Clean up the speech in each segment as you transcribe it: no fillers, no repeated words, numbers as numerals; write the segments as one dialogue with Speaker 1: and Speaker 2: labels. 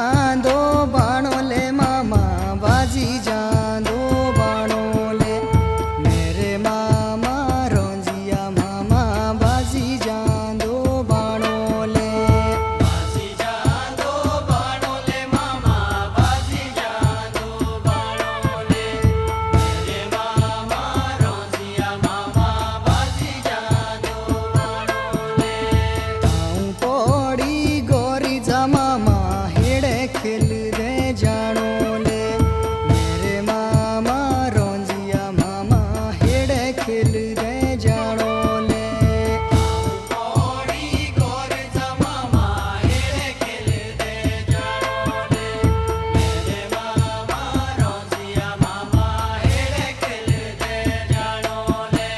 Speaker 1: जांदो बाणो ले मामा बाजी जांदो बाणो ले मेरे मामा रोंजिया मामा बाजी जांदो बाणो ले
Speaker 2: बाजी जांदो बाणो ले मामा बाजी जांदो बाणो ले मेरे मामा रोंजिया मामा बाजी जांदो बाणो ले
Speaker 1: ताऊं पोड़ी गोरी जा मामा हेड़े खेल रे जानो ले मेरे मामा रोंजिया मामा हेड़े खेल रे जानो ले
Speaker 2: कोड़ी गोर जा मामा हेड़े खेल दे जानो ले मेरे मामा रोंजिया मामा हेड़े खेल दे जानो ले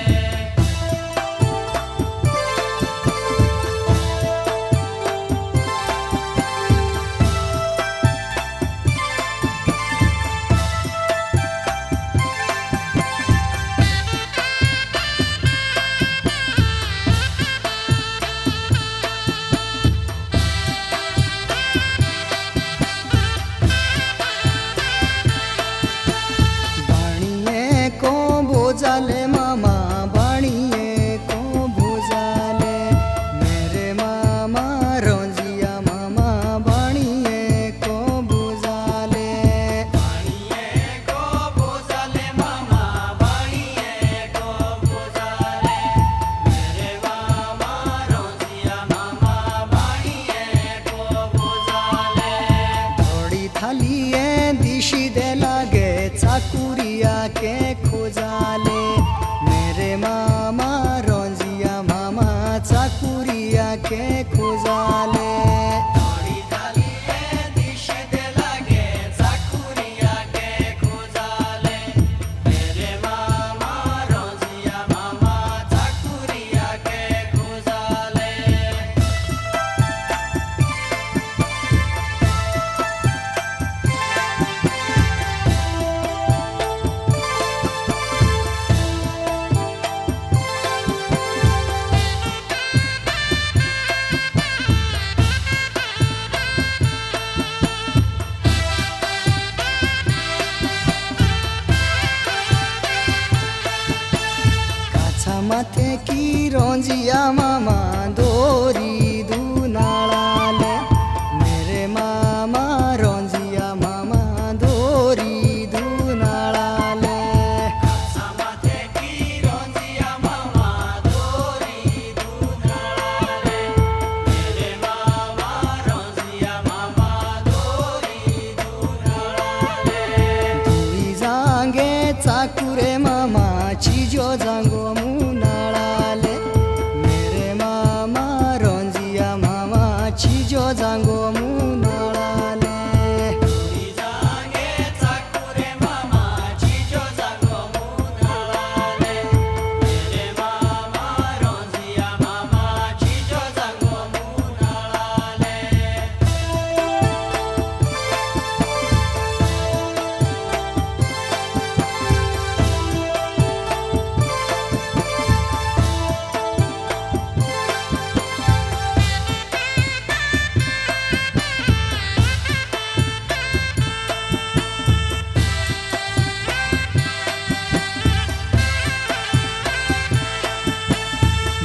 Speaker 1: बाणिए को भोजाले मामा बाणिए को भोजाले मेरे मामा रोंजिया मामा बाणिए को भोजाले
Speaker 2: बाणिए को भोजाले मामा बाणिए को भोजाले मेरे मामा रोंजिया मामा बाणिए को भोजाले
Speaker 1: थोड़ी थालिए दिशी दे लागे चाकुरिया के खोजाले मेरे मामा रोंजिया मामा चाकुरिया के खोजाले
Speaker 2: थोड़ी थालिए दिश दे लागे चाकुरिया के खोजाले मेरे मामा रोंजिया मामा चाकुरिया के खोजाले
Speaker 1: काछा माथे की रोंजिया मामा दोरी दुनाड़ाले मेरे मामा रोंजिया मामा दोरी दुनाड़ाले
Speaker 2: समाथे की रोंजिया मामा दोरी दुनाले मेरे मामा रोंजिया मामा दोरी दुनाले
Speaker 1: दुई जांगे चाकुरे मामा चीजो जांगो मुनाड़ाले मेरे मामा रोंजिया मामा चीजो जांगो मुनाड़ाले
Speaker 2: जागे चाकुरे मामा चीजो जागो मुनाले मेरे मामा रोंजिया मामा चीजो जागो मुनाले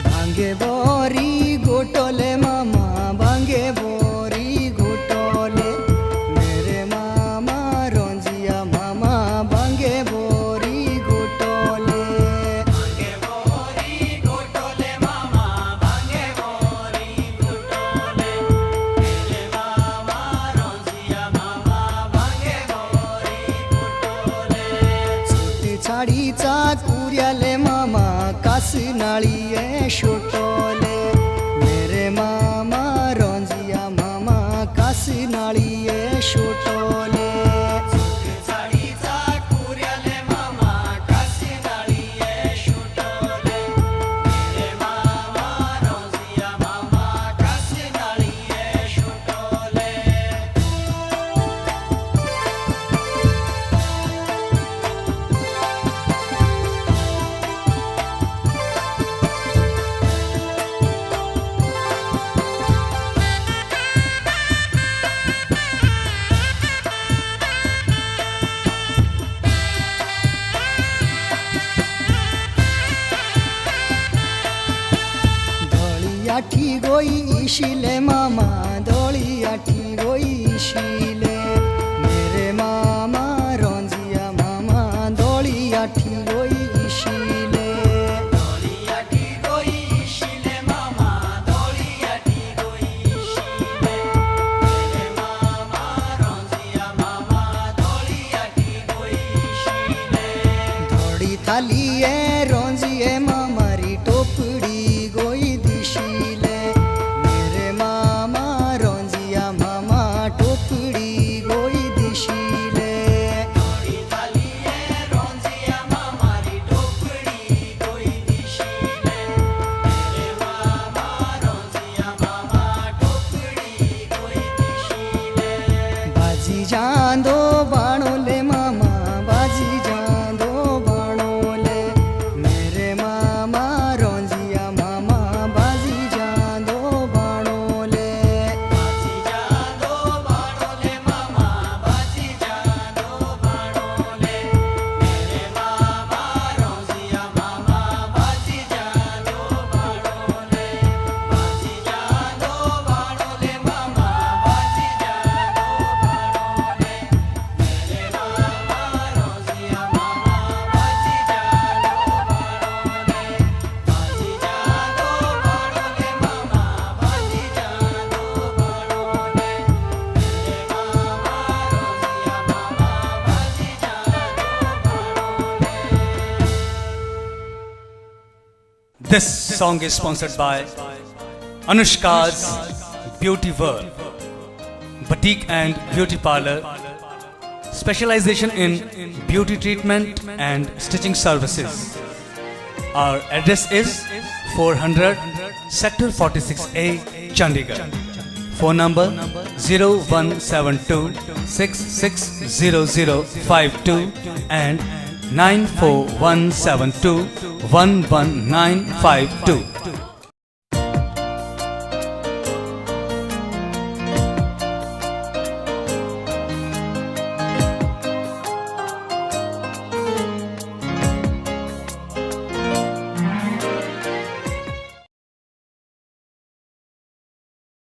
Speaker 1: भांगे बोरी गोटोले मामा भांगे बोरी गोटोले मेरे मामा रोंजिया मामा भांगे बोरी गोटोले
Speaker 2: भांगे बोरी गोटोले मामा भांगे बोरी गोटोले मेरे मामा रोंजिया मामा भांगे बोरी गोटोले
Speaker 1: छोटी छाड़ी चाकुरियाले मामा कास नाळीए शोटोले मेरे मामा रोंजिया मामा कास नाळीए शोटोले
Speaker 2: साडी चाकुर्याले मामा कासी नाळीए शोटोले मेरे मामा रोंजिया मामा कासी नाळीए शोटोले
Speaker 1: गोईशिले मामा धोली आठी गोईशिले मेरे मामा रोंजिया मामा धोली आठी गोईशिले
Speaker 2: ધોળિયાટી ગોઈશીલે મામા ધોળિયાટી ગોઈશીલે મેરે મામા રોંજીયા મામા ધોળિયાટી ગોઈશીલે
Speaker 1: धोड़ी थाली है रोंजिए मामारी टोपड़ी गोई दिशीले मेरे मामा रोंजिया मामा टोपड़ी गोई दिशीले
Speaker 2: ધોળી થાલીએ રોંજીયા મામારી ટોપડી ગોઈ દિશીલે મેરે મામા રોંજીયા મામા ટોપડી ગોઈ દિશીલે
Speaker 1: बाजी जांदो बाणो ले मामा बाजी जांदो बाणो ले मेरे मामा रोंजिया मामा बाजी जांदो बाणो ले
Speaker 2: બાજી જાદો બાણોલે મામા બાજી જાદો બાણોલે મેરે મામા રોંજીયા મામા બાજી જાદો બાણોલે બાજી જાદો બાણોલે મામા બાજી જાદો બાણોલે મેરે મામા રોંજીયા મામા બાજી જાદો બાણોલે બાજી જાદો બાણોલે મામા બાજી જાદો બાણોલે મેરે મામા રોંજીયા મામા બાજી જાદો બાણોલે.
Speaker 3: This song is sponsored by Anushka's Beauty World, boutique and beauty parlor, specialization in beauty treatment and stitching services. Our address is 400 Sector 46A, Chandigarh. Phone number 0172 660052 and 94172 11952.